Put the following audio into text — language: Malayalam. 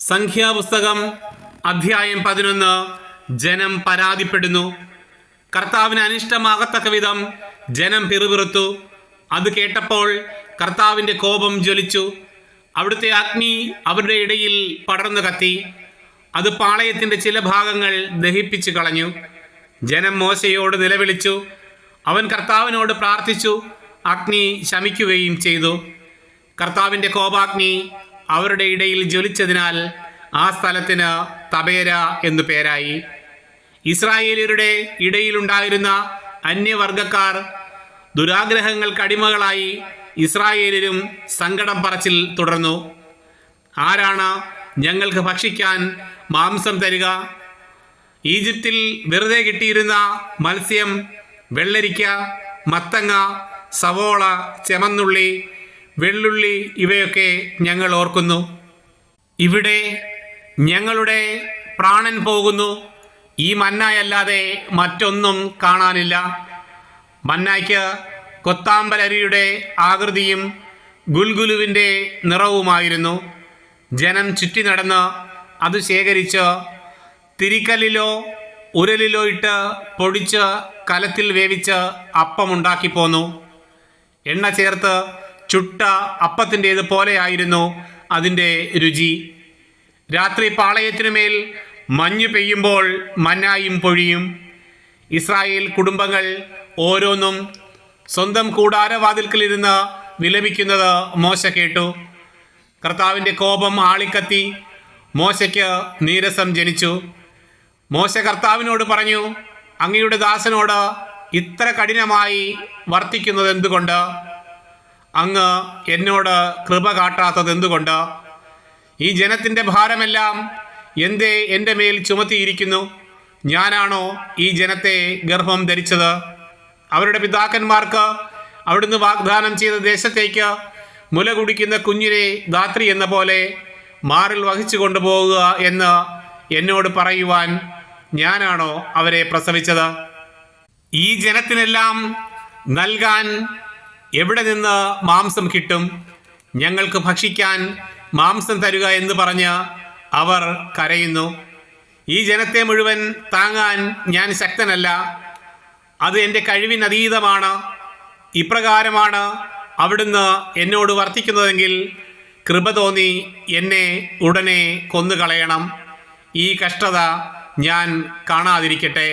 സംഖ്യാപുസ്തകം അധ്യായം 11. ജനം പരാതിപ്പെടുന്നു. കർത്താവിന് അനിഷ്ടമാകത്തക്ക വിധം ജനം പിറുപിറുത്തു. അത് കേട്ടപ്പോൾ കർത്താവിൻ്റെ കോപം ജ്വലിച്ചു. അവിടുത്തെ അഗ്നി അവരുടെ ഇടയിൽ പടർന്നു കത്തി. അത് പാളയത്തിൻ്റെ ചില ഭാഗങ്ങൾ ദഹിപ്പിച്ചു കളഞ്ഞു. ജനം മോശയോട് നിലവിളിച്ചു. അവൻ കർത്താവിനോട് പ്രാർത്ഥിച്ചു. അഗ്നി ശമിക്കുകയും ചെയ്തു. കർത്താവിൻ്റെ കോപാഗ്നി അവരുടെ ഇടയിൽ ജ്വലിച്ചതിനാൽ ആ സ്ഥലത്തിന് തബേര എന്നു പേരായി. ഇസ്രായേലിയരുടെ ഇടയിലുണ്ടായിരുന്ന അന്യവർഗക്കാർ ദുരാഗ്രഹങ്ങൾക്ക് അടിമകളായി ഇസ്രായേലിലും സങ്കടം പറച്ചിൽ തുടർന്നു. ആരാണ് ഞങ്ങൾക്ക് ഭക്ഷിക്കാൻ മാംസം തരിക? ഈജിപ്തിൽ വെറുതെ കിട്ടിയിരുന്ന മത്സ്യം, വെള്ളരിക്ക, മത്തങ്ങ, സവോള, ചെമന്നുള്ളി, വെള്ളുള്ളി ഇവയൊക്കെ ഞങ്ങൾ ഓർക്കുന്നു. ഇവിടെ ഞങ്ങളുടെ പ്രാണൻ പോകുന്നു. ഈ മന്നായല്ലാതെ മറ്റൊന്നും കാണാനില്ല. മന്നായ്ക്ക് കൊത്താമ്പലരിയുടെ ആകൃതിയും ഗുൽഗുലുവിൻ്റെ നിറവുമായിരുന്നു. ജനം ചുറ്റി നടന്ന് അത് ശേഖരിച്ച് തിരിക്കല്ലിലോ ഉരലിലോ ഇട്ട് പൊടിച്ച് കലത്തിൽ വേവിച്ച് അപ്പമുണ്ടാക്കി പോന്നു. എണ്ണ ചേർത്ത് ചുട്ട അപ്പത്തിൻ്റേത് പോലെയായിരുന്നു അതിൻ്റെ രുചി. രാത്രി പാളയത്തിനുമേൽ മഞ്ഞു പെയ്യുമ്പോൾ മന്നായും പൊഴിയും. ഇസ്രായേൽ കുടുംബങ്ങൾ ഓരോന്നും സ്വന്തം കൂടാരവാതിൽക്കലിരുന്ന് വിലപിക്കുന്നത് മോശ കേട്ടു. കർത്താവിൻ്റെ കോപം ആളിക്കത്തി മോശയ്ക്ക് നീരസം ജനിച്ചു. മോശ കർത്താവിനോട് പറഞ്ഞു, അങ്ങയുടെ ദാസനോട് ഇത്ര കഠിനമായി വർത്തിക്കുന്നത് എന്തുകൊണ്ട്? അങ്ങ് എന്നോട് കൃപ കാട്ടാത്തത് എന്തുകൊണ്ട്? ഈ ജനത്തിൻ്റെ ഭാരമെല്ലാം എന്തേ എൻ്റെ മേൽ ചുമത്തിയിരിക്കുന്നു? ഞാനാണോ ഈ ജനത്തെ ഗർഭം ധരിച്ചത്? അവരുടെ പിതാക്കന്മാർക്ക് അവിടുന്ന് വാഗ്ദാനം ചെയ്ത ദേശത്തേക്ക് മുല കുടിക്കുന്ന കുഞ്ഞിനെ ധാത്രി എന്ന പോലെ മാറിൽ വഹിച്ചു കൊണ്ടുപോകുക എന്ന് എന്നോട് പറയുവാൻ ഞാനാണോ അവരെ പ്രസവിച്ചത്? ഈ ജനത്തിനെല്ലാം നൽകാൻ എവിടെ നിന്ന് മാംസം കിട്ടും? ഞങ്ങൾക്ക് ഭക്ഷിക്കാൻ മാംസം തരുക എന്ന് പറഞ്ഞ് അവർ കരയുന്നു. ഈ ജനത്തെ മുഴുവൻ താങ്ങാൻ ഞാൻ ശക്തനല്ല. അത് എൻ്റെ കഴിവിനതീതമാണ്. ഇപ്രകാരമാണ് അവിടുന്ന് എന്നോട് വർത്തിക്കുന്നതെങ്കിൽ കൃപ തോന്നി എന്നെ ഉടനെ കൊന്നുകളയണം. ഈ കഷ്ടത ഞാൻ കാണാതിരിക്കട്ടെ.